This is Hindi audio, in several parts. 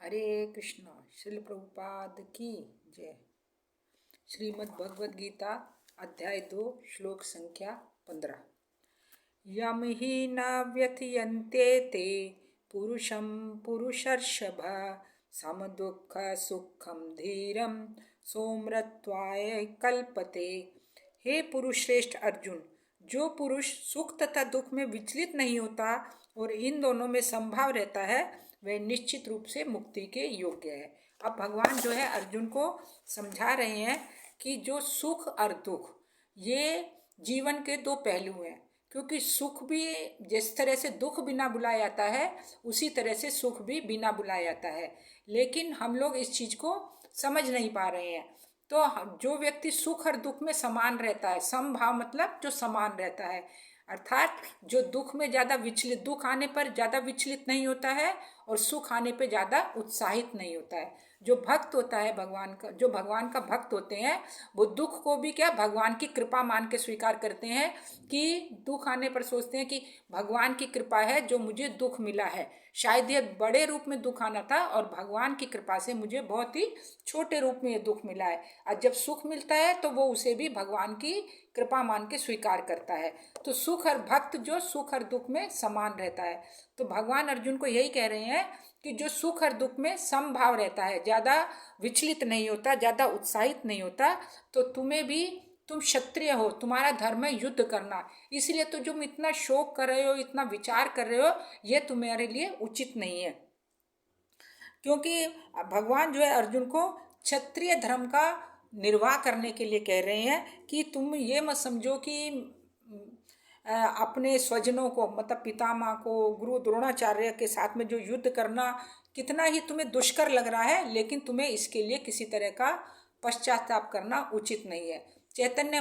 हरे कृष्णा। श्रील प्रभुपाद की जय। श्रीमद् भगवद गीता अध्याय 2 श्लोक संख्या 15। यम ही न व्यथयन्ते ते पुरुषं पुरुषर्षभ सम दुःख सुखम धीरम सोमृत्वाय कल्पते। हे पुरुष श्रेष्ठ अर्जुन, जो पुरुष सुख तथा दुख में विचलित नहीं होता और इन दोनों में संभाव रहता है, वह निश्चित रूप से मुक्ति के योग्य है। अब भगवान जो है अर्जुन को समझा रहे हैं कि जो सुख और दुख ये जीवन के दो पहलू हैं, क्योंकि सुख भी जिस तरह से दुख बिना बुलाया जाता है उसी तरह से सुख भी बिना बुलाया जाता है, लेकिन हम लोग इस चीज को समझ नहीं पा रहे हैं। तो जो व्यक्ति सुख और दुख में समान रहता है, समभाव मतलब जो समान रहता है, अर्थात जो दुख में ज्यादा विचलित, दुख आने पर ज्यादा विचलित नहीं होता है और सुख आने पे ज्यादा उत्साहित नहीं होता है। जो भक्त होता है भगवान का, जो भगवान का भक्त होते हैं, वो दुख को भी क्या भगवान की कृपा मान के स्वीकार करते हैं कि दुख आने पर सोचते हैं कि भगवान की कृपा है जो मुझे दुख मिला है, शायद ये बड़े रूप में दुख आना था और भगवान की कृपा से मुझे बहुत ही छोटे रूप में ये दुख मिला है। और जब सुख मिलता है तो वो उसे भी भगवान की कृपा मान के स्वीकार करता है। तो सुख और भक्त जो सुख और दुख में समान रहता है। तो भगवान अर्जुन को यही कह रहे हैं कि जो सुख और दुख में समभाव रहता है, ज्यादा विचलित नहीं होता, ज्यादा उत्साहित नहीं होता, तो तुम्हें भी, तुम क्षत्रिय हो, तुम्हारा धर्म है युद्ध करना, इसलिए तो तुम इतना शोक कर रहे हो, इतना विचार कर रहे हो, ये तुम्हारे लिए उचित नहीं है। क्योंकि भगवान जो है अर्जुन को क्षत्रिय धर्म का निर्वाह करने के लिए कह रहे हैं कि तुम ये मत समझो कि अपने स्वजनों को, मतलब पितामह को, गुरु द्रोणाचार्य के साथ में जो युद्ध करना कितना ही तुम्हें दुष्कर लग रहा है, लेकिन तुम्हें इसके लिए किसी तरह का पश्चाताप करना उचित नहीं है। चैतन्य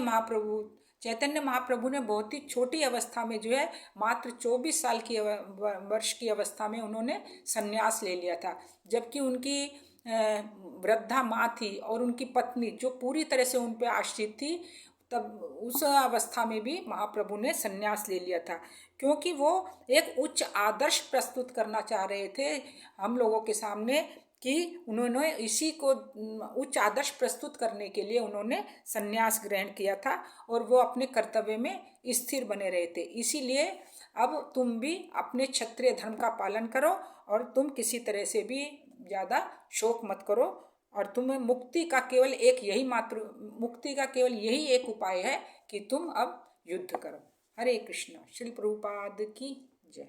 महाप्रभु ने बहुत ही छोटी अवस्था में जो है, मात्र 24 साल की वर्ष की अवस्था में उन्होंने संन्यास ले लिया था, जबकि उनकी वृद्धा माँ थी और उनकी पत्नी जो पूरी तरह से उन पर आश्रित थी, तब उस अवस्था में भी महाप्रभु ने संन्यास ले लिया था, क्योंकि वो एक उच्च आदर्श प्रस्तुत करना चाह रहे थे हम लोगों के सामने, कि उन्होंने इसी को उच्च आदर्श प्रस्तुत करने के लिए उन्होंने संन्यास ग्रहण किया था और वो अपने कर्तव्य में स्थिर बने रहे थे। इसीलिए अब तुम भी अपने क्षत्रिय धर्म का पालन करो और तुम किसी तरह से भी ज़्यादा शोक मत करो, और तुम्हें मुक्ति का केवल यही एक उपाय है कि तुम अब युद्ध करो। हरे कृष्णा। श्री प्रभुपाद की जय।